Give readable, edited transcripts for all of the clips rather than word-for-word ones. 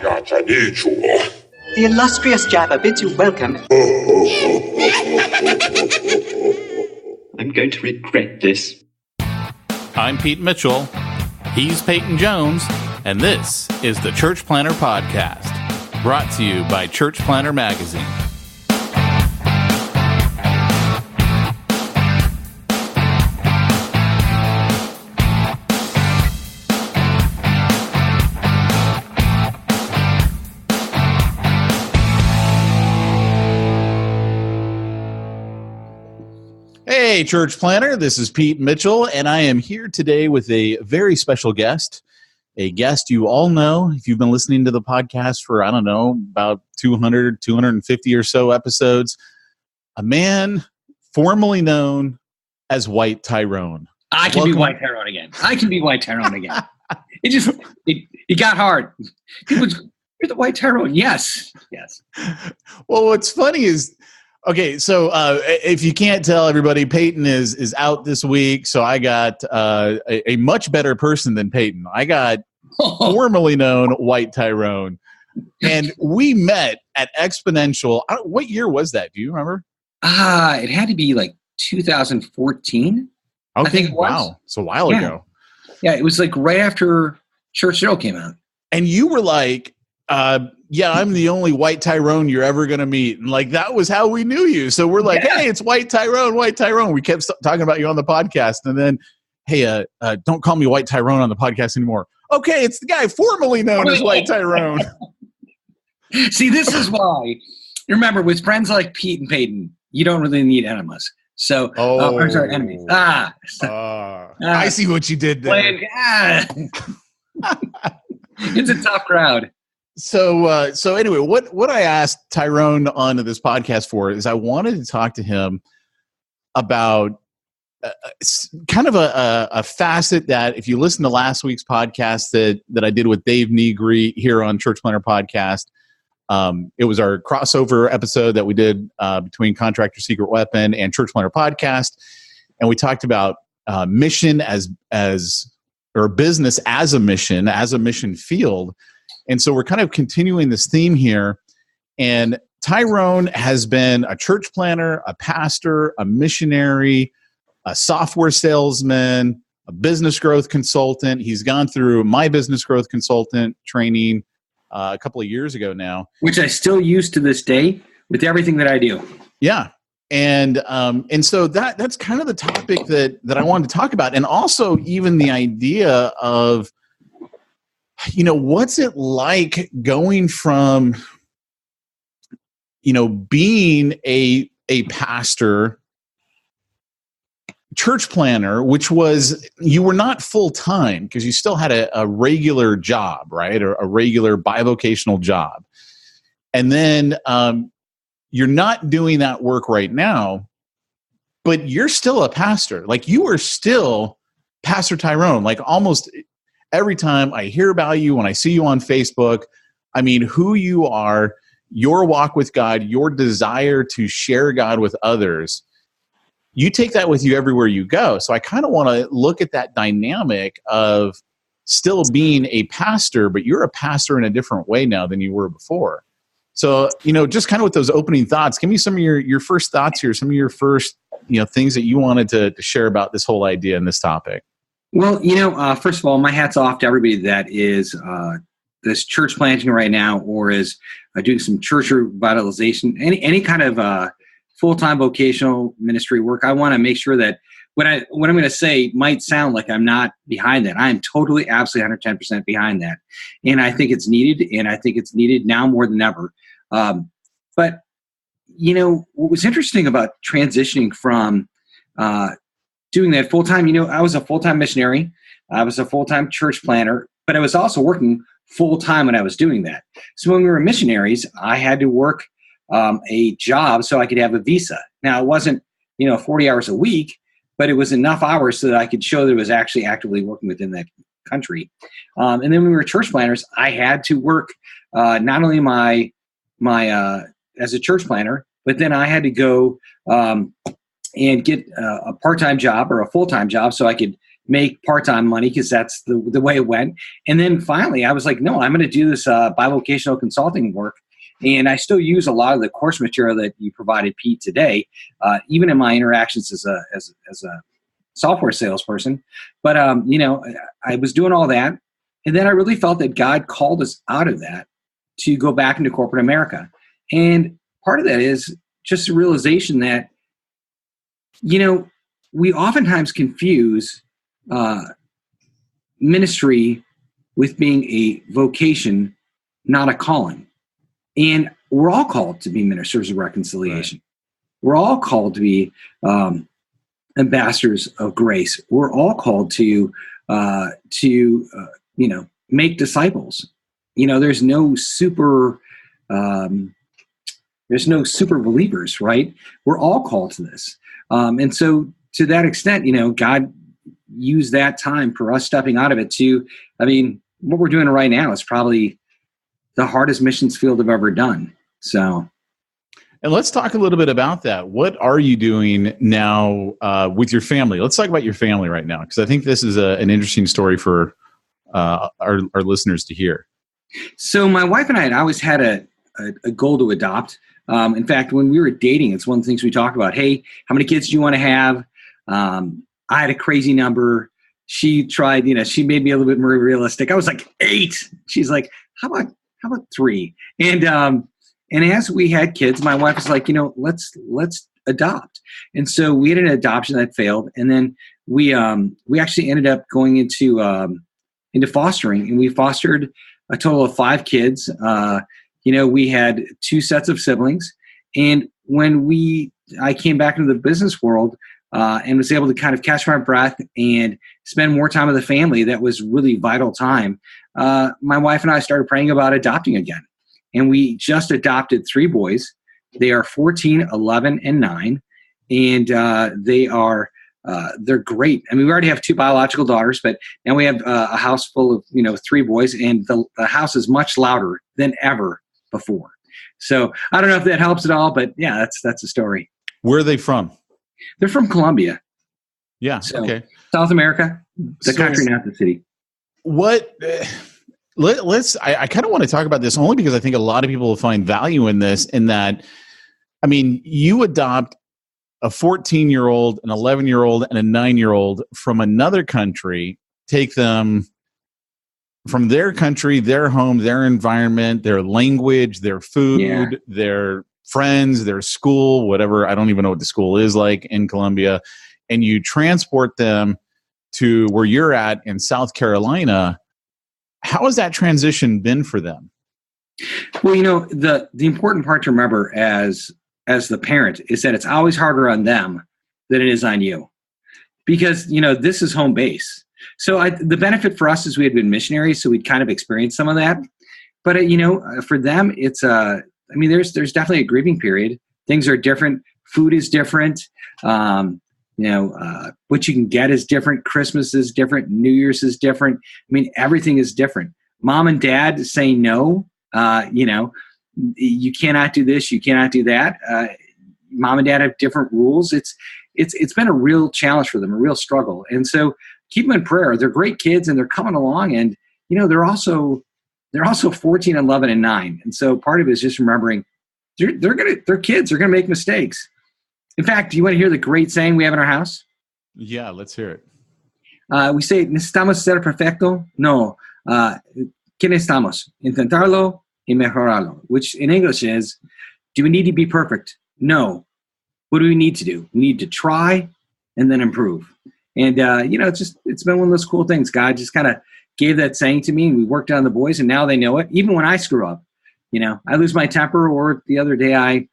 The illustrious Jabba bids you welcome. I'm going to regret this. I'm Pete Mitchell. He's Peyton Jones. And this is the Church Planter Podcast, brought to you by Church Planter Magazine. Hey, Church Planter, this is Pete Mitchell, and I am here today with a very special guest, a guest you all know if you've been listening to the podcast for, about 200, 250 or so episodes, a man formerly known as White Tyrone. I can be White Tyrone again. It got hard. You're the White Tyrone. Yes. Well, what's funny is, okay, so if you can't tell, everybody, Peyton is out this week, so I got a much better person than Peyton. I got formerly known White Tyrone, and we met at Exponential. What year was that? Do you remember? It had to be like 2014. Okay, I think it was. Wow, it's a while ago. Yeah, it was like right after Church Zero came out. And you were like, yeah, I'm the only White Tyrone you're ever going to meet. And like, that was how we knew you. So we're like, hey, it's White Tyrone. We kept talking about you on the podcast. And then, hey, don't call me White Tyrone on the podcast anymore. Okay, it's the guy formerly known as White Tyrone. See, this is why. Remember, with friends like Pete and Peyton, you don't really need enemies. So, enemies. I see what you did there. It's a tough crowd. So anyway, what I asked Tyrone onto this podcast for is I wanted to talk to him about kind of a facet that, if you listen to last week's podcast that I did with Dave Negri here on Church Planter Podcast, it was our crossover episode that we did between Contractor Secret Weapon and Church Planter Podcast, and we talked about mission or business as a mission field. And so we're kind of continuing this theme here. And Tyrone has been a church planter, a pastor, a missionary, a software salesman, a business growth consultant. He's gone through my business growth consultant training a couple of years ago now. Which I still use to this day with everything that I do. Yeah. And so that's kind of the topic that I wanted to talk about. And also even the idea of, what's it like going from, being a pastor, church planner, which was, you were not full-time because you still had a regular job, right? Or a regular bivocational job. And then you're not doing that work right now, but you're still a pastor. Like, you are still Pastor Tyrone. Like, almost every time I hear about you, when I see you on Facebook, I mean, who you are, your walk with God, your desire to share God with others, you take that with you everywhere you go. So I kind of want to look at that dynamic of still being a pastor, but you're a pastor in a different way now than you were before. So, just kind of with those opening thoughts, give me some of your first thoughts here, some of your first, things that you wanted to share about this whole idea and this topic. Well, first of all, my hat's off to everybody that is this church planting right now, or is doing some church revitalization, any kind of full-time vocational ministry work. I want to make sure that what I'm going to say might sound like I'm not behind that. I am totally, absolutely 110% behind that. And I think it's needed, and I think it's needed now more than ever. But, what was interesting about transitioning from doing that full-time, I was a full-time missionary. I was a full-time church planter, but I was also working full-time when I was doing that. So when we were missionaries, I had to work a job so I could have a visa. Now, it wasn't, 40 hours a week, but it was enough hours so that I could show that it was actually actively working within that country. And then when we were church planners, I had to work not only my as a church planner, but then I had to go and get a part-time job or a full-time job so I could make part-time money because that's the way it went. And then finally, I was like, no, I'm going to do this bivocational consulting work. And I still use a lot of the course material that you provided, Pete, today, even in my interactions as a software salesperson. But, I was doing all that. And then I really felt that God called us out of that to go back into corporate America. And part of that is just a realization that, we oftentimes confuse ministry with being a vocation, not a calling. And we're all called to be ministers of reconciliation. Right. We're all called to be ambassadors of grace. We're all called to make disciples. There's no super believers, right? We're all called to this. And so to that extent, God used that time for us stepping out of it what we're doing right now is probably the hardest missions field I've ever done. So, and let's talk a little bit about that. What are you doing now with your family? Let's talk about your family right now, because I think this is an interesting story for our listeners to hear. So my wife and I had always had a goal to adopt. In fact, when we were dating, it's one of the things we talked about. Hey, how many kids do you want to have? I had a crazy number. She tried, she made me a little bit more realistic. I was like 8. She's like, how about 3? And as we had kids, my wife was like, let's adopt. And so we had an adoption that failed. And then we actually ended up going into fostering, and we fostered a total of 5 kids. We had 2 sets of siblings. And when I came back into the business world and was able to kind of catch my breath and spend more time with the family, that was really vital time. My wife and I started praying about adopting again. And we just adopted 3 boys. They are 14, 11, and 9. And they're great. I mean, we already have 2 biological daughters, but now we have a house full of, 3 boys, and the house is much louder than ever before. So I don't know if that helps at all, but yeah, that's a story. Where are they from? They're from Colombia. Yeah. So, okay. South America, the country, not the city. What? I kind of want to talk about this only because I think a lot of people will find value in this, in that, I mean, you adopt a 14-year-old, an 11-year-old, and a 9-year-old from another country, take them from their country, their home, their environment, their language, their food, their friends, their school, whatever. I don't even know what the school is like in Colombia. And you transport them to where you're at in South Carolina. How has that transition been for them? Well, the important part to remember as the parent is that it's always harder on them than it is on you, because, this is home base. So the benefit for us is we had been missionaries, so we'd kind of experienced some of that. But, for them, it's there's definitely a grieving period. Things are different. Food is different. What you can get is different. Christmas is different. New Year's is different. I mean, everything is different. Mom and dad say no. You cannot do this. You cannot do that. Mom and dad have different rules. It's been a real challenge for them, a real struggle. And so keep them in prayer. They're great kids, and they're coming along. And they're also 14, 11, and 9. And so part of it is just remembering they're kids. They're gonna make mistakes. In fact, do you want to hear the great saying we have in our house? Yeah, let's hear it. We say, ¿necesitamos ser perfecto? No. ¿Qué necesitamos? Intentarlo y mejorarlo, which in English is, do we need to be perfect? No. What do we need to do? We need to try and then improve. And, it's been one of those cool things. God just kind of gave that saying to me, and we worked on the boys, and now they know it. Even when I screw up, I lose my temper, or the other day I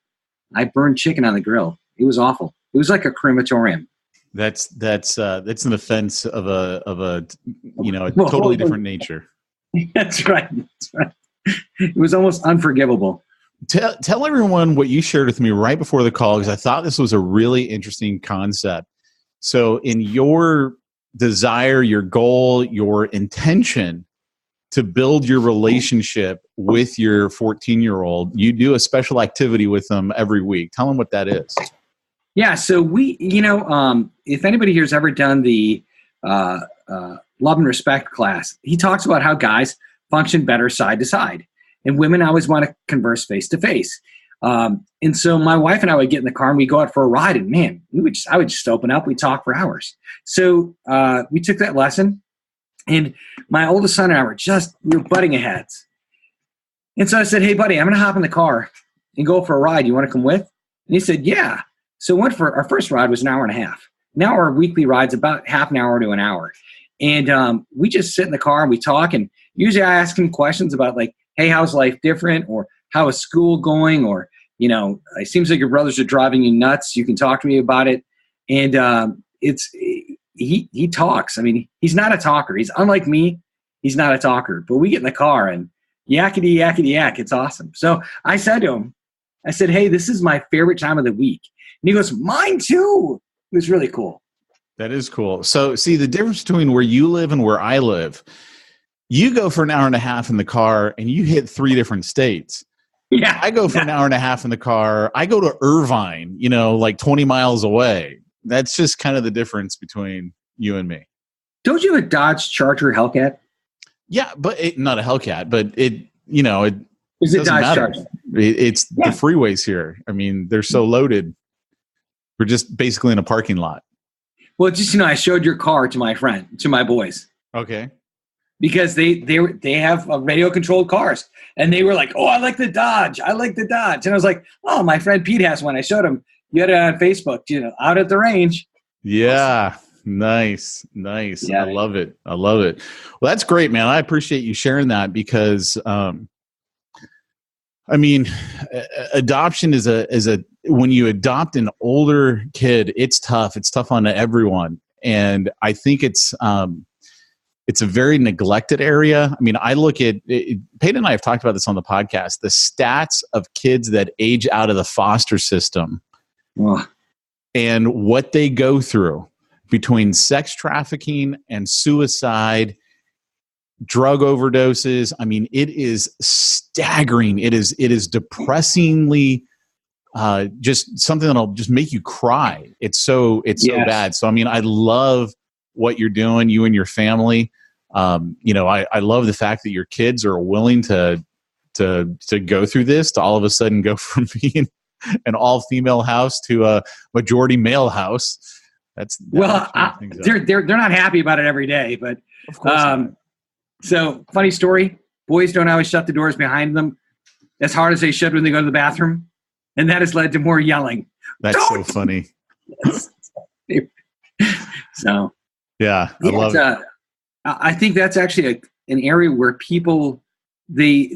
burned chicken on the grill. It was awful. It was like a crematorium. That's an offense of a totally different nature. That's right. It was almost unforgivable. Tell everyone what you shared with me right before the call, because I thought this was a really interesting concept. So in your desire, your goal, your intention to build your relationship with your 14-year-old, you do a special activity with them every week. Tell them what that is. Yeah. So we, if anybody here has ever done the Love and Respect class. He talks about how guys function better side to side, and women always want to converse face to face. And so my wife and I would get in the car and we'd go out for a ride, and man, I would just open up. We'd talk for hours. So we took that lesson, and my oldest son and I we were butting heads. And so I said, "Hey, buddy, I'm going to hop in the car and go for a ride. You want to come with?" And he said, "Yeah." So went for our first ride was an hour and a half. Now our weekly ride's about half an hour to an hour. And we just sit in the car and we talk. And usually I ask him questions about like, "Hey, how's life different?" Or "How is school going?" Or, "It seems like your brothers are driving you nuts. You can talk to me about it." And he talks. I mean, he's not a talker. He's unlike me. He's not a talker. But we get in the car and yakety, yakety, yak. It's awesome. So I said to him, "Hey, this is my favorite time of the week." And he goes, "Mine too." It was really cool. That is cool. So see, the difference between where you live and where I live, you go for an hour and a half in the car and you hit 3 different states. Yeah. I go for an hour and a half in the car. I go to Irvine, like 20 miles away. That's just kind of the difference between you and me. Don't you have a Dodge Charger Hellcat? Yeah, but not a Hellcat, but it Is it Dodge Charger? It's the freeways here. I mean, they're so loaded. We're just basically in a parking lot. Well, just, I showed your car to my boys. Okay. Because they have radio controlled cars, and they were like, "Oh, I like the Dodge. I like the Dodge." And I was like, "Oh, my friend Pete has one." I showed him. You had it on Facebook, out at the range. Yeah. Nice. Yeah. I love it. Well, that's great, man. I appreciate you sharing that because, adoption is when you adopt an older kid, it's tough. It's tough on everyone. And I think it's a very neglected area. I mean, I look at Peyton and I have talked about this on the podcast, the stats of kids that age out of the foster system and what they go through between sex trafficking and suicide, drug overdoses. I mean, it is staggering. It is depressingly just something that'll just make you cry. It's so bad. So, I mean, I love what you're doing, you and your family. I love the fact that your kids are willing to go through this, to all of a sudden go from being an all-female house to a majority male house. They're not happy about it every day, but of course. So funny story. Boys don't always shut the doors behind them as hard as they should when they go to the bathroom, and that has led to more yelling. That's so funny. So yeah, I love it. I think that's actually an area where people they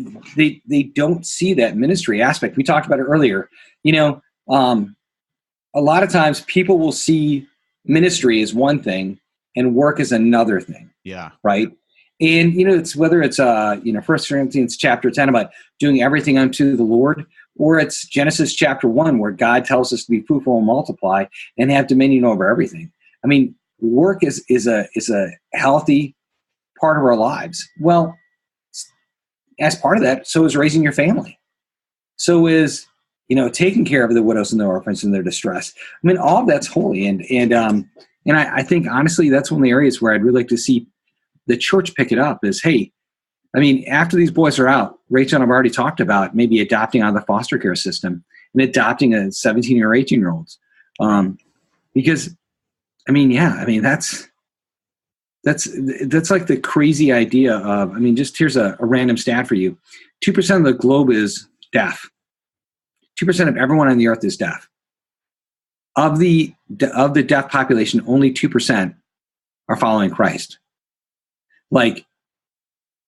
don't see that ministry aspect. We talked about it earlier. A lot of times people will see ministry as one thing and work as another thing. Yeah. Right. And it's whether it's 1 Corinthians chapter 10 about doing everything unto the Lord, or it's Genesis chapter 1 where God tells us to be fruitful and multiply and have dominion over everything. I mean, work is a healthy part of our lives. Well, as part of that, so is raising your family. So is taking care of the widows and the orphans in their distress. I mean, all of that's holy, and I think honestly that's one of the areas where I'd really like to see the church pick it up. Is after these boys are out, Rachel and I've already talked about maybe adopting out of the foster care system and adopting a 17 or 18-year-olds, because that's like the crazy idea of, just here's a random stat for you. 2% of the globe is deaf. 2% of everyone on the earth is deaf. Of the deaf population, only 2% are following Christ.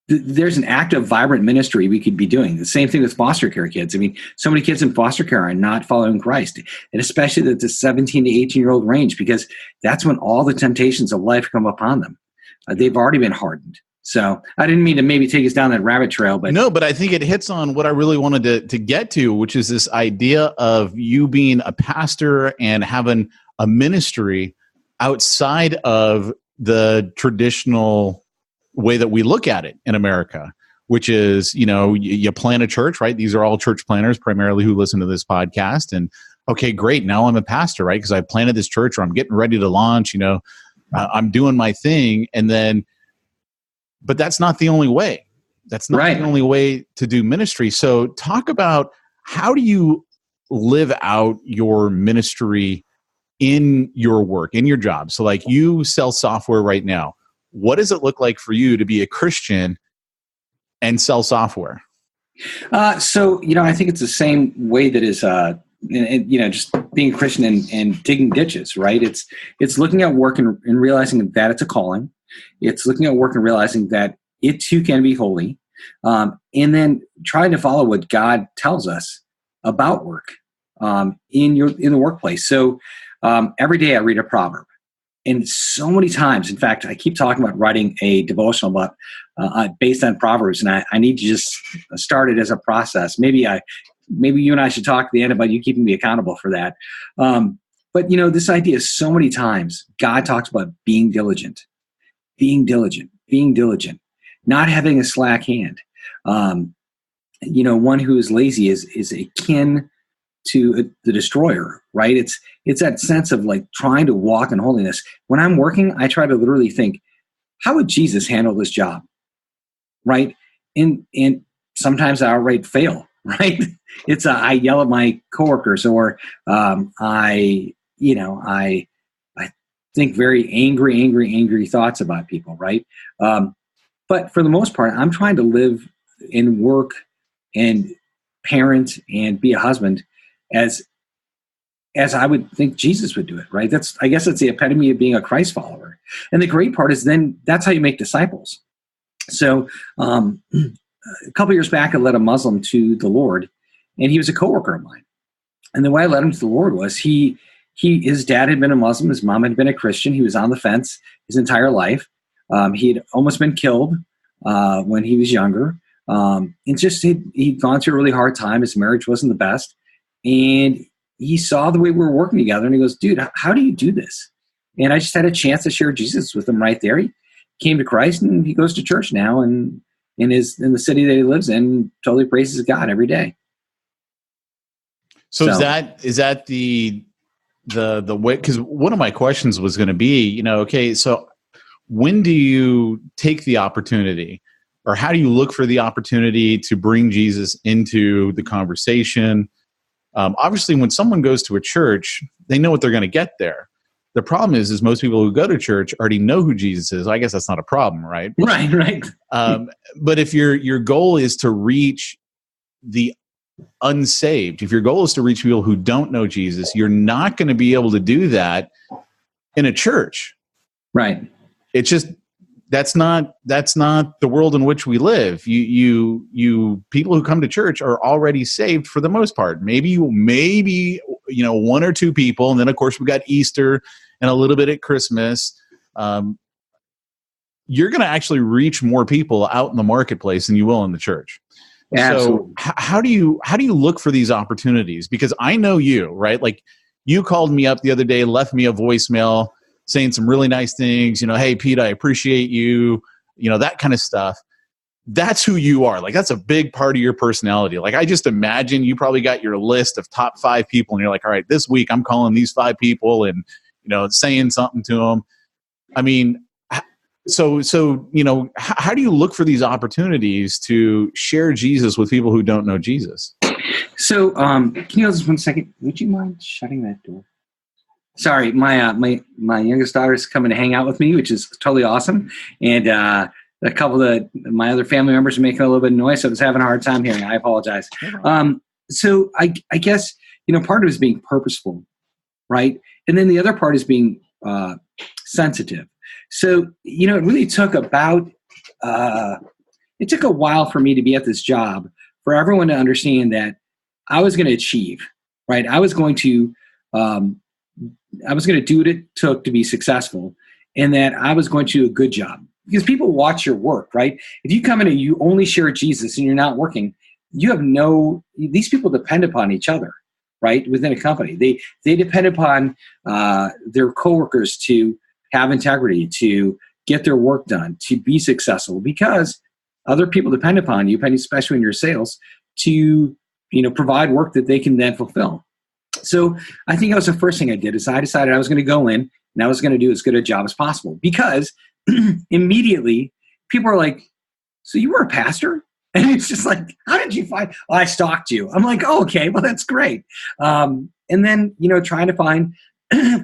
There's an active, vibrant ministry we could be doing. The same thing with foster care kids. So many kids in foster care are not following Christ, and especially at the 17 to 18-year-old range, because that's when all the temptations of life come upon them. They've already been hardened. So I didn't mean to maybe take us down that rabbit trail, but no, but I think it hits on what I really wanted to get to, which is this idea of you being a pastor and having a ministry outside of the traditional way that we look at it in America, which is, you plant a church, right? These are all church planners primarily who listen to this podcast. And okay, great. Now I'm a pastor, right? Because I planted this church, or I'm getting ready to launch, I'm doing my thing. And then, but that's not the only way. That's not the only way to do ministry. So talk about, how do you live out your ministry in your work, in your job? So like, you sell software right now. What does it look like for you to be a Christian and sell software? So, I think it's the same way that is, just being a Christian and digging ditches, right? It's looking at work and realizing that it's a calling. It's looking at work and realizing that it too can be holy. And then trying to follow what God tells us about work in the workplace. So every day I read a proverb. And so many times, in fact, I keep talking about writing a devotional based on Proverbs, and I need to just start it as a process. Maybe you and I should talk at the end about you keeping me accountable for that. But this idea, so many times God talks about being diligent, not having a slack hand. One who is lazy is akin to the destroyer, right? It's that sense of like trying to walk in holiness. When I'm working, I try to literally think, how would Jesus handle this job, right? And sometimes I outright fail, right? I yell at my coworkers, or I think very angry thoughts about people, right? But for the most part, I'm trying to live and work and parent and be a husband as I would think Jesus would do it, right? I guess that's the epitome of being a Christ follower. And the great part is then that's how you make disciples. So a couple years back, I led a Muslim to the Lord, and he was a coworker of mine. And the way I led him to the Lord was his dad had been a Muslim, his mom had been a Christian. He was on the fence his entire life. He had almost been killed when he was younger. He'd gone through a really hard time. His marriage wasn't the best. And he saw the way we were working together, and he goes, dude, how do you do this? And I just had a chance to share Jesus with him right there. He came to Christ, and he goes to church now, and in the city that he lives in, totally praises God every day. So is that the way? Because one of my questions was going to be, okay, so when do you take the opportunity, or how do you look for the opportunity to bring Jesus into the conversation? Obviously, when someone goes to a church, they know what they're going to get there. The problem is most people who go to church already know who Jesus is. I guess that's not a problem, right? Right. But if your goal is to reach the unsaved, if your goal is to reach people who don't know Jesus, you're not going to be able to do that in a church. Right. It's just that's not the world in which we live. You people who come to church are already saved for the most part. Maybe one or two people, and then of course we got Easter and a little bit at Christmas. You're going to actually reach more people out in the marketplace than you will in the church. Absolutely. So how do you look for these opportunities? Because I know you, right? Like, you called me up the other day, left me a voicemail saying some really nice things, hey, Pete, I appreciate you, that kind of stuff. That's who you are. Like, that's a big part of your personality. Like, I just imagine you probably got your list of top 5 people, and you're like, all right, this week I'm calling these 5 people and, saying something to them. I mean, so how do you look for these opportunities to share Jesus with people who don't know Jesus? So, can you hold this 1 second? Would you mind shutting that door? Sorry, my youngest daughter's coming to hang out with me, which is totally awesome. And a couple of my other family members are making a little bit of noise, so I was having a hard time hearing. I apologize. So I guess, part of it is being purposeful, right? And then the other part is being sensitive. So, it really took it took a while for me to be at this job, for everyone to understand that I was going to achieve, right? I was going to do what it took to be successful, and that I was going to do a good job. Because people watch your work, right? If you come in and you only share Jesus and you're not working, these people depend upon each other, right? Within a company. They depend upon their coworkers to have integrity, to get their work done, to be successful, because other people depend upon you, especially in your sales, to provide work that they can then fulfill. So I think that was the first thing I did, is I decided I was going to go in and I was going to do as good a job as possible, because immediately people are like, so you were a pastor? And it's just like, how did you find, oh, I stalked you. I'm like, oh, okay, well, that's great. And then, trying to find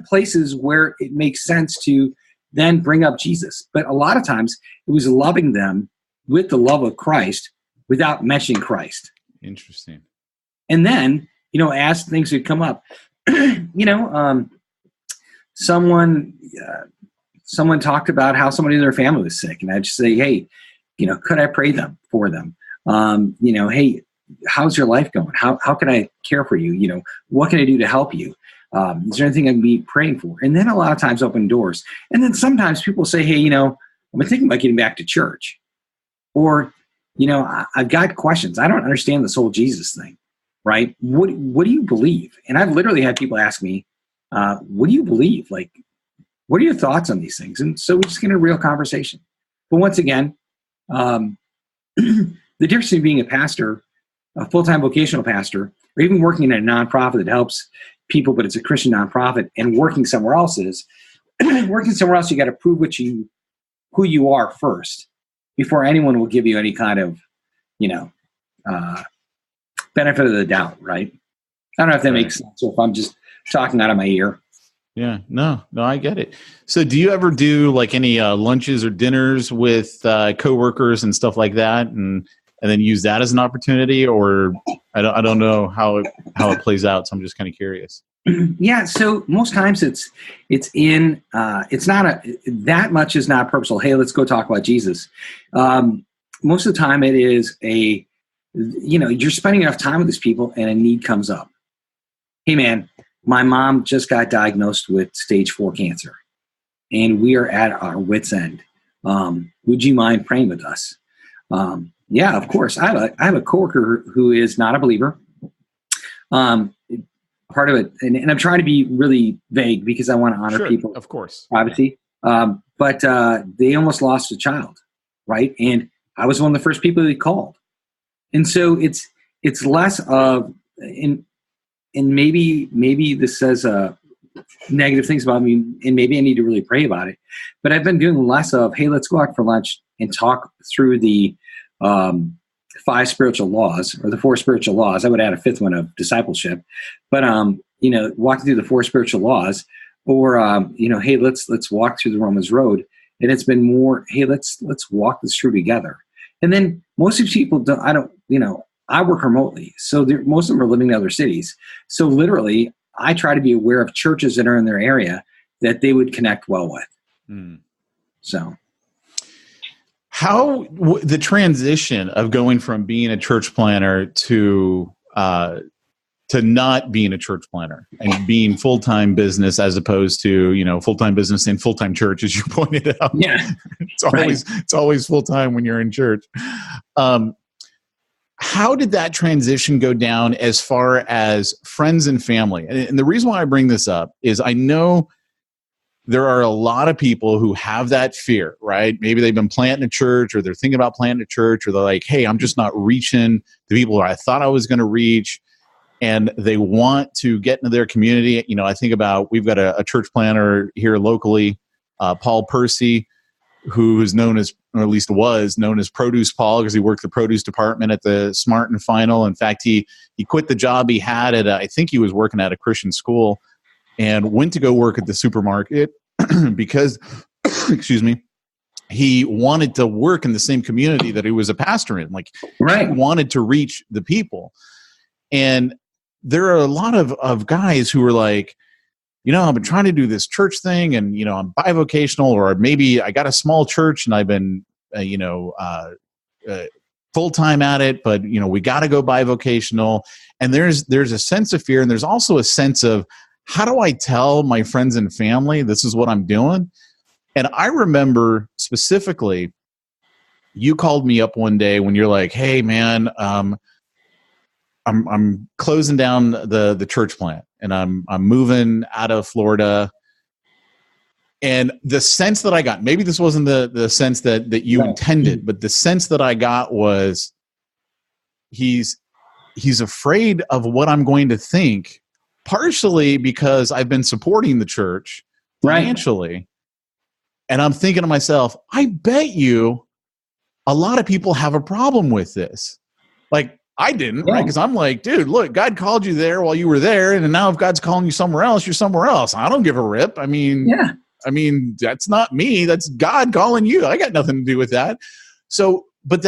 places where it makes sense to then bring up Jesus. But a lot of times it was loving them with the love of Christ without mentioning Christ. Interesting. And then, as things would come up, someone talked about how somebody in their family was sick. And I'd just say, hey, could I pray for them? Hey, how's your life going? How can I care for you? What can I do to help you? Is there anything I can be praying for? And then a lot of times open doors. And then sometimes people say, hey, I've been thinking about getting back to church. Or, I've got questions. I don't understand this whole Jesus thing, right? What do you believe? And I've literally had people ask me, what do you believe? Like, what are your thoughts on these things? And so we just get a real conversation. But once again, the difference between being a pastor, a full-time vocational pastor, or even working in a nonprofit that helps people, but it's a Christian nonprofit, and working somewhere else is, working somewhere else, you got to prove who you are first before anyone will give you any kind of, benefit of the doubt, right? I don't know if that makes sense, or if I'm just talking out of my ear. Yeah, no, I get it. So do you ever do like any lunches or dinners with coworkers and stuff like that, and then use that as an opportunity? Or I don't know how it plays out, so I'm just kind of curious. Yeah, so most times it's not that much is not purposeful. Hey, let's go talk about Jesus. Most of the time it is you're spending enough time with these people and a need comes up. Hey man, my mom just got diagnosed with stage 4 cancer and we are at our wit's end. Would you mind praying with us? Yeah, of course. I have a coworker who is not a believer. Part of it, and I'm trying to be really vague because I want to honor people, of course, privacy. Yeah. But they almost lost a child, right? And I was one of the first people they called, and so it's less of, and maybe this says negative things about me, and maybe I need to really pray about it. But I've been doing less of, hey, let's go out for lunch and talk through the 5 spiritual laws, or the 4 spiritual laws. I would add a 5th one of discipleship, but walking through the 4 spiritual laws, or hey, let's walk through the Romans road. And it's been more, hey, let's walk this through together. And then most of these people I work remotely, so most of them are living in other cities. So literally, I try to be aware of churches that are in their area that they would connect well with. So. How the transition of going from being a church planner to not being a church planner and being full-time business, as opposed to full-time business and full-time church, as you pointed out. Yeah, it's always full-time when you're in church. How did that transition go down as far as friends and family? And the reason why I bring this up is I know there are a lot of people who have that fear, right? Maybe they've been planting a church, or they're thinking about planting a church, or they're like, hey, I'm just not reaching the people I thought I was going to reach. And they want to get into their community. I think about, we've got a church planner here locally, Paul Percy, who is known as, or at least was known as Produce Paul, because he worked the produce department at the Smart and Final. In fact, he quit the job he had at, I think he was working at a Christian school, and went to go work at the supermarket because, excuse me, he wanted to work in the same community that he was a pastor in. Like, right. He wanted to reach the people. And there are a lot of guys who are like, I've been trying to do this church thing, and, I'm bivocational, or maybe I got a small church and I've been, full-time at it, but, we got to go bivocational. And there's a sense of fear. And there's also a sense of, how do I tell my friends and family this is what I'm doing? And I remember specifically, you called me up one day when you're like, hey man, I'm closing down the church plant, and I'm moving out of Florida. And the sense that I got, maybe this wasn't the sense that you intended, but the sense that I got was he's afraid of what I'm going to think, partially because I've been supporting the church, financially. And I'm thinking to myself, I bet you a lot of people have a problem with this. Like, I didn't, right? Because I'm like, dude, look, God called you there while you were there, and now if God's calling you somewhere else, you're somewhere else. I don't give a rip. I mean, that's not me. That's God calling you. I got nothing to do with that. So, but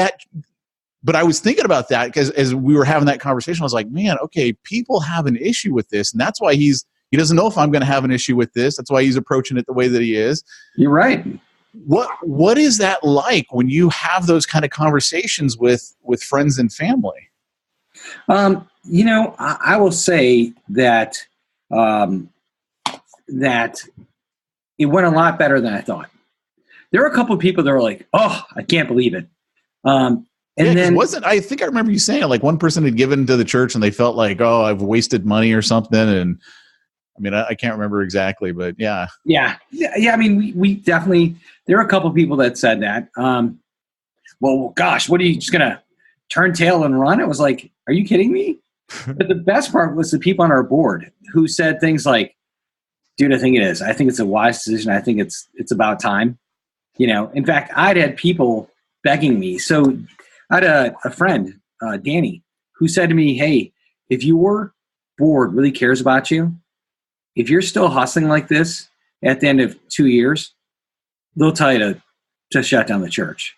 I was thinking about that because as we were having that conversation, I was like, man, okay, people have an issue with this, and that's why he doesn't know if I'm going to have an issue with this. That's why he's approaching it the way that he is. You're right. What is that like when you have those kind of conversations with friends and family? I will say that that it went a lot better than I thought. There were a couple of people that were like, "Oh, I can't believe it." Then I think I remember you saying like one person had given to the church and they felt like, "Oh, I've wasted money or something." And I mean, I can't remember exactly, but yeah. I mean, we definitely, there were a couple of people that said that. Well, gosh, what are you just going to turn tail and run? It was like, are you kidding me? But the best part was the people on our board who said things like, dude, I think it is. I think it's a wise decision. I think it's about time. In fact, I'd had people begging me. So I had a friend, Danny, who said to me, hey, if your board really cares about you, if you're still hustling like this at the end of 2 years, they'll tell you to shut down the church.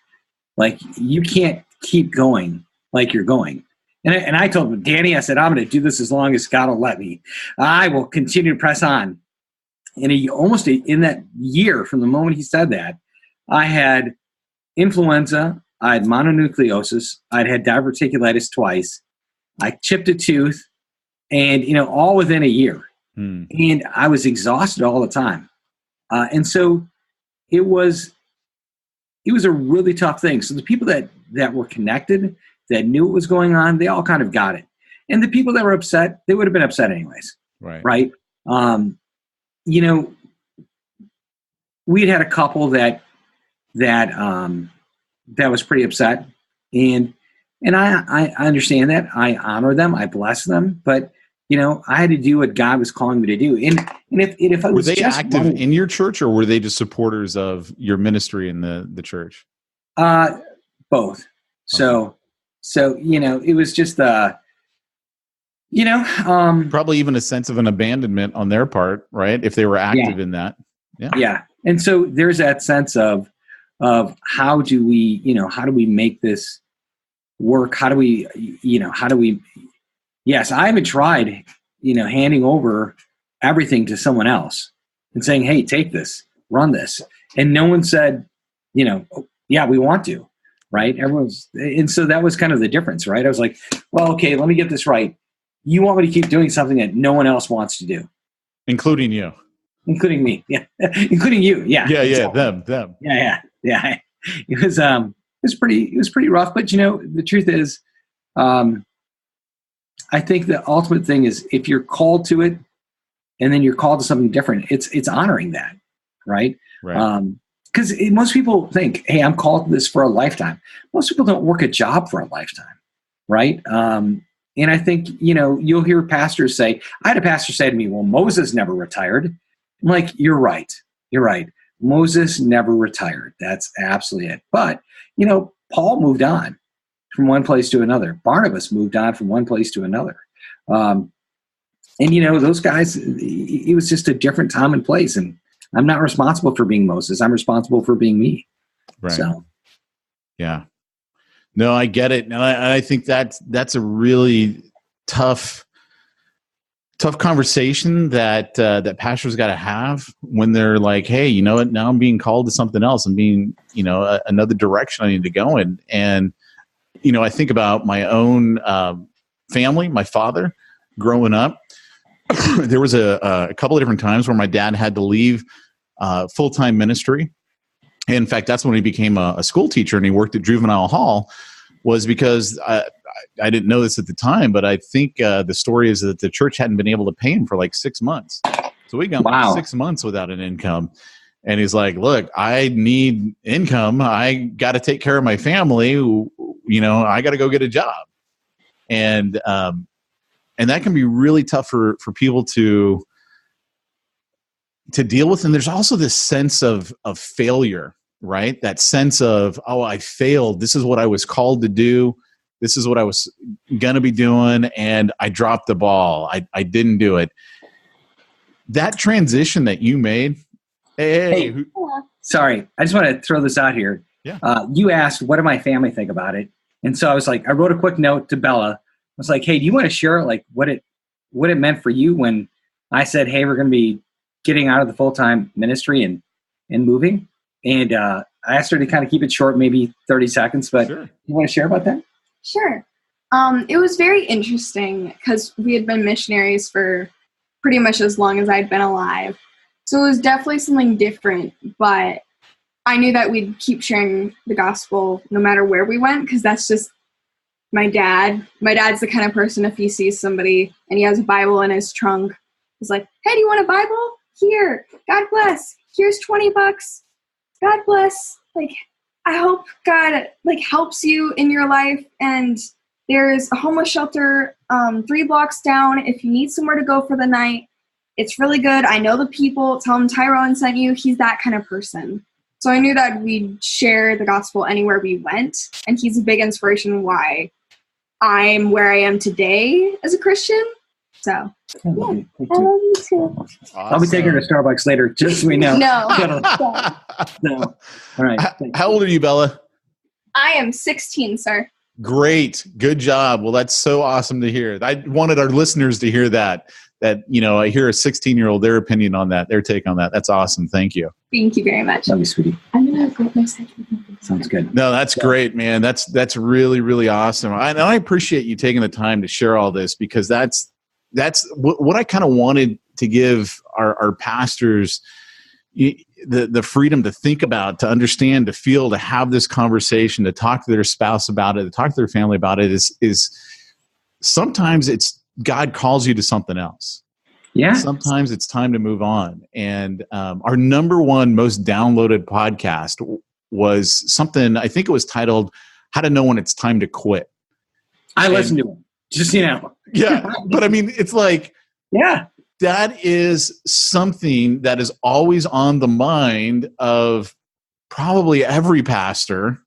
Like, you can't keep going like you're going. And I told him, Danny, I said, I'm going to do this as long as God will let me. I will continue to press on. And almost in that year from the moment he said that, I had influenza, I had mononucleosis, I'd had diverticulitis twice, I chipped a tooth, and, all within a year. And I was exhausted all the time. And so it was a really tough thing. So the people that were connected, that knew what was going on, they all kind of got it. And the people that were upset, they would have been upset anyways. Right. We'd had a couple that was pretty upset. And I understand that. I honor them. I bless them. But I had to do what God was calling me to do. And if I was were they just active in your church, or were they just supporters of your ministry in the church? Both. So it was just probably even a sense of an abandonment on their part, right? If they were active in that. Yeah. And so there's that sense of how do we make this work? How do we yes, I haven't tried, handing over everything to someone else and saying, hey, take this, run this. And no one said, yeah, we want to, right? And so that was kind of the difference, right? I was like, well, okay, let me get this right. You want me to keep doing something that no one else wants to do. Including you. Including me. Yeah. Including you. Yeah. Yeah. Exactly. Them. Yeah. It was pretty rough, but the truth is, I think the ultimate thing is if you're called to it and then you're called to something different, it's honoring that. Right. Because most people think, hey, I'm called to this for a lifetime. Most people don't work a job for a lifetime. Right. And I think, you'll hear pastors say, I had a pastor say to me, well, Moses never retired. I'm like, you're right. Moses never retired. That's absolutely it. But, Paul moved on from one place to another. Barnabas moved on from one place to another. And, those guys, it was just a different time and place. And I'm not responsible for being Moses. I'm responsible for being me. Right. So. Yeah. No, I get it. And I think that's a really tough conversation that pastors got to have when they're like, hey, you know what? Now I'm being called to something else. I'm being, another direction I need to go in. And, I think about my own family, my father growing up. There was a couple of different times where my dad had to leave full-time ministry. And in fact, that's when he became a school teacher and he worked at juvenile hall, was because I didn't know this at the time, but I think the story is that the church hadn't been able to pay him for like 6 months. So we got like 6 months without an income. And he's like, look, I need income. I got to take care of my family. I got to go get a job. And that can be really tough for people to to deal with. And there's also this sense of failure, right? That sense of, oh, I failed. This is what I was called to do. This is what I was going to be doing. And I dropped the ball. I didn't do it. That transition that you made. Hey. Sorry. I just want to throw this out here. Yeah. You asked, what did my family think about it? And so I was like, I wrote a quick note to Bella. I was like, hey, do you want to share like what it meant for you when I said, hey, we're going to be getting out of the full-time ministry and moving? And I asked her to kind of keep it short, maybe 30 seconds, but Sure. You want to share about that? Sure. It was very interesting because we had been missionaries for pretty much as long as I'd been alive. So it was definitely something different, but I knew that we'd keep sharing the gospel no matter where we went, because that's just my dad. My dad's the kind of person, if he sees somebody and he has a Bible in his trunk, he's like, hey, do you want a Bible? Here. God bless. Here's $20. God bless. Like, I hope God helps you in your life. And there's a homeless shelter 3 blocks down if you need somewhere to go for the night. It's really good. I know the people. Tell him Tyrone sent you. He's that kind of person. So I knew that we'd share the gospel anywhere we went. And he's a big inspiration why I'm where I am today as a Christian. So, I love you too. Awesome. I'll be taking her to Starbucks later, just so we know. No. No. All right. How old are you, Bella? I am 16, sir. Great. Good job. Well, that's so awesome to hear. I wanted our listeners to hear that, I hear a 16-year-old, their opinion on that, their take on that. That's awesome. Thank you. Thank you very much. Love you, sweetie. I'm going to go my second. Sounds good. No, that's great, man. That's really, really awesome. And I appreciate you taking the time to share all this, because that's what I kind of wanted to give our pastors the freedom to think about, to understand, to feel, to have this conversation, to talk to their spouse about it, to talk to their family about it is sometimes it's God calls you to something else. Yeah. Sometimes it's time to move on. And our number one most downloaded podcast was something, I think it was titled How to Know When It's Time to Quit. I listened to it. Just, Yeah. But I mean, it's like, yeah, that is something that is always on the mind of probably every pastor,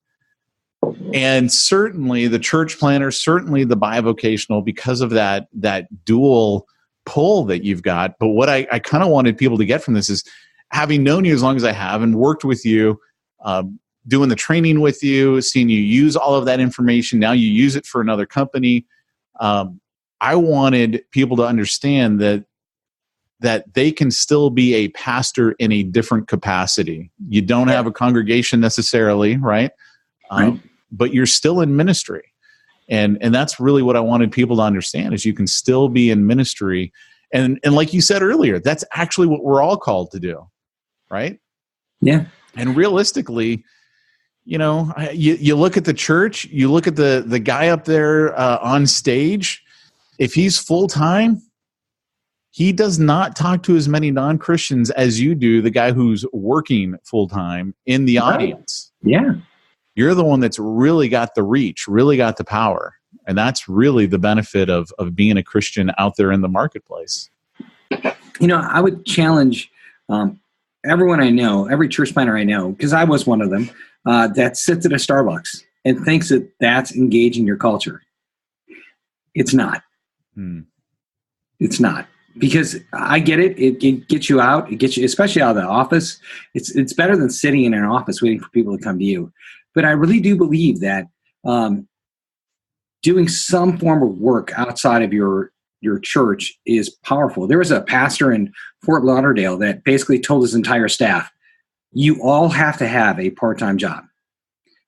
and certainly the church planner, certainly the bivocational, because of that dual pull that you've got. But what I kind of wanted people to get from this is, having known you as long as I have and worked with you, doing the training with you, seeing you use all of that information, now you use it for another company. I wanted people to understand that they can still be a pastor in a different capacity. You don't have a congregation necessarily, right? Right. But you're still in ministry. And that's really what I wanted people to understand, is you can still be in ministry. And like you said earlier, that's actually what we're all called to do, right? Yeah. And realistically, you look at the church, you look at the guy up there on stage. If he's full-time, he does not talk to as many non-Christians as you do, the guy who's working full-time in the audience. Yeah. You're the one that's really got the reach, really got the power. And that's really the benefit of being a Christian out there in the marketplace. I would challenge everyone I know, every church planner I know, because I was one of them, that sits at a Starbucks and thinks that that's engaging your culture. It's not. It's not. Because I get it. It gets you out. It gets you, especially out of the office. It's better than sitting in an office waiting for people to come to you. But I really do believe that doing some form of work outside of your church is powerful. There was a pastor in Fort Lauderdale that basically told his entire staff, you all have to have a part-time job.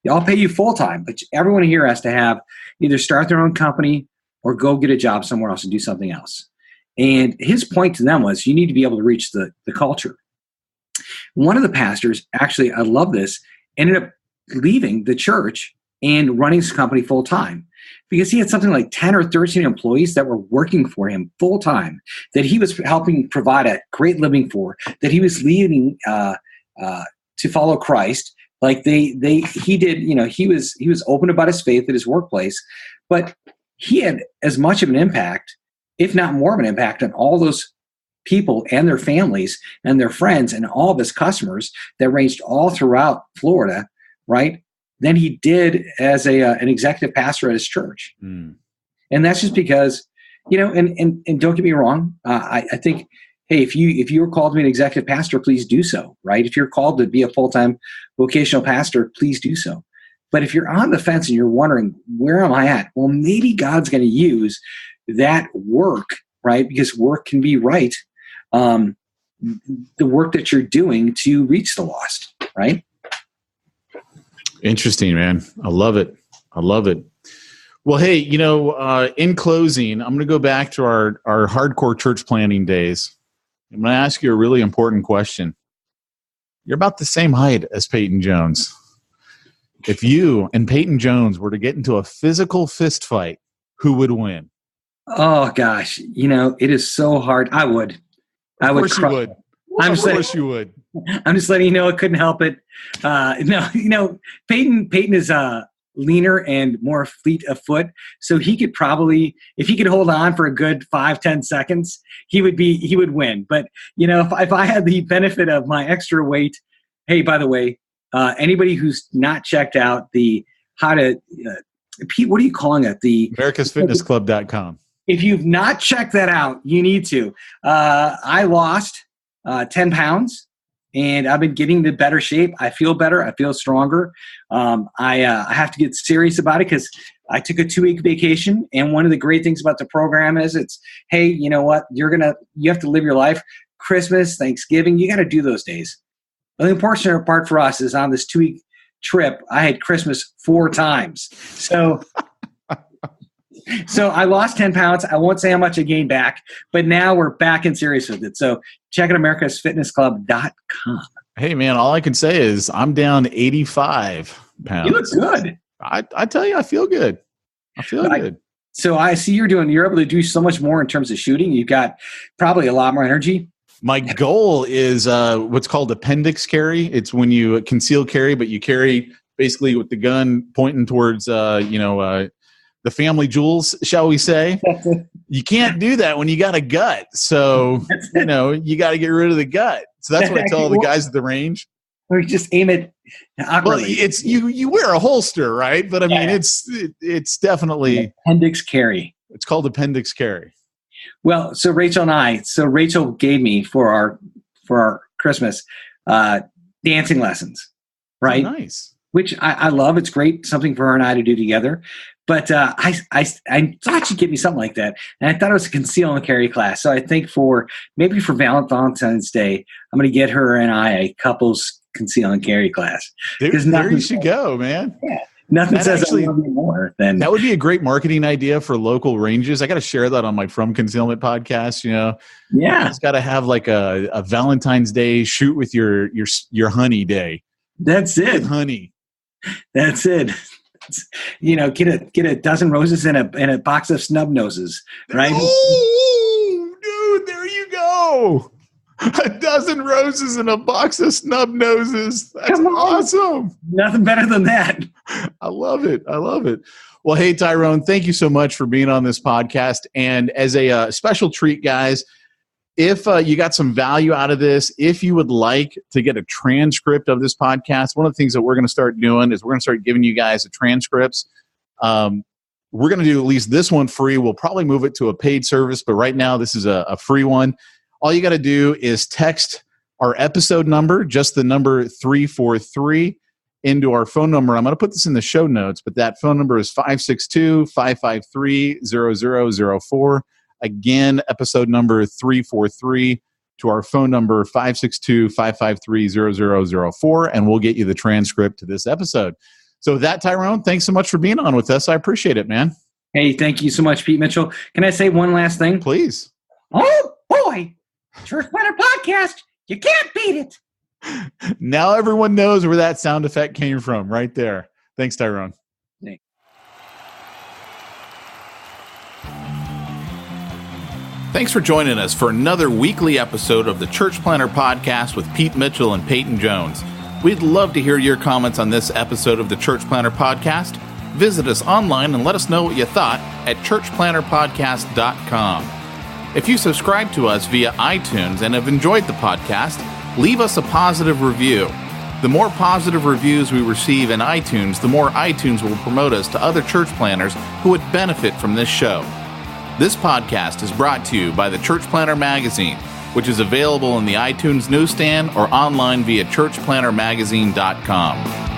I'll pay you full-time, but everyone here has to have either start their own company or go get a job somewhere else and do something else. And his point to them was, you need to be able to reach the culture. One of the pastors, actually, I love this, ended up leaving the church and running his company full time, because he had something like 10 or 13 employees that were working for him full time, that he was helping provide a great living for, that he was leading to follow Christ. Like he did, he was open about his faith at his workplace, but he had as much of an impact, if not more of an impact, on all those people and their families and their friends and all of his customers that ranged all throughout Florida, right, than he did as an executive pastor at his church. And that's just because, and don't get me wrong, I think, hey, if you were called to be an executive pastor, please do so, right? If you're called to be a full-time vocational pastor, please do so. But if you're on the fence and you're wondering, where am I at? Well, maybe God's going to use that work, right? Because work can be right. The work that you're doing to reach the lost, right? Interesting, man. I love it. Well, hey, in closing, I'm going to go back to our hardcore church planning days. I'm going to ask you a really important question. You're about the same height as Peyton Jones. If you and Peyton Jones were to get into a physical fist fight, who would win? Oh gosh, it is so hard. I would. Of course you would. I'm just letting you know I couldn't help it. No, Peyton is leaner and more fleet of foot, so he could probably, if he could hold on for a good 5-10 seconds, he would win. But if I had the benefit of my extra weight, hey, by the way, anybody who's not checked out Pete, what are you calling it? The AmericasFitnessClub.com. If you've not checked that out, you need to. I lost 10 pounds, and I've been getting into better shape. I feel better. I feel stronger. I have to get serious about it because I took a 2-week vacation, and one of the great things about the program is it's, hey, you know what? You have to live your life. Christmas, Thanksgiving, you got to do those days. The unfortunate part for us is on this 2-week trip, I had Christmas 4 times. So I lost 10 pounds. I won't say how much I gained back, but now we're back and serious with it. So check out AmericasFitnessClub.com. Hey, man, all I can say is I'm down 85 pounds. You look good. I tell you, I feel good. Good. So I see you're able to do so much more in terms of shooting. You've got probably a lot more energy. My goal is what's called appendix carry. It's when you conceal carry, but you carry basically with the gun pointing towards, the family jewels, shall we say. You can't do that when you got a gut. So, you got to get rid of the gut. So that's what I tell the guys at the range. Or you just aim it awkwardly. Well, it's you wear a holster, right? But I mean, it's definitely appendix carry. It's called appendix carry. Well, so Rachel gave me for our Christmas dancing lessons, right? Oh, nice. Which I love. It's great, something for her and I to do together. But I thought she'd give me something like that, and I thought it was a conceal and carry class. So I think for Valentine's Day, I'm going to get her and I a couples conceal and carry class. There you should go, man. Yeah. Nothing says actually, I love you more than that would be a great marketing idea for local ranges. I got to share that on my From Concealment podcast. Yeah, it's got to have like a Valentine's Day shoot with your honey day. That's it, honey. That's it. Get a dozen roses and a box of snub noses, right? Oh, dude, there you go. A dozen roses and a box of snub noses. That's awesome. Nothing better than that. I love it. Well, hey, Tyrone, thank you so much for being on this podcast. And as a special treat, guys, if you got some value out of this, if you would like to get a transcript of this podcast, one of the things that we're going to start doing is we're going to start giving you guys the transcripts. We're going to do at least this one free. We'll probably move it to a paid service, but right now this is a free one. All you got to do is text our episode number, just the number 343, into our phone number. I'm going to put this in the show notes, but that phone number is 562-553-0004. Again, episode number 343 to our phone number 562-553-0004, and we'll get you the transcript to this episode. So with that, Tyrone, thanks so much for being on with us. I appreciate it, man. Hey, thank you so much, Pete Mitchell. Can I say one last thing? Please. Oh, boy. Church Planner Podcast. You can't beat it. Now everyone knows where that sound effect came from, right there. Thanks, Tyrone. Thanks for joining us for another weekly episode of the Church Planner Podcast with Pete Mitchell and Peyton Jones. We'd love to hear your comments on this episode of the Church Planner Podcast. Visit us online and let us know what you thought at churchplannerpodcast.com. If you subscribe to us via iTunes and have enjoyed the podcast, leave us a positive review. The more positive reviews we receive in iTunes, the more iTunes will promote us to other church planners who would benefit from this show. This podcast is brought to you by the Church Planner Magazine, which is available in the iTunes newsstand or online via churchplannermagazine.com.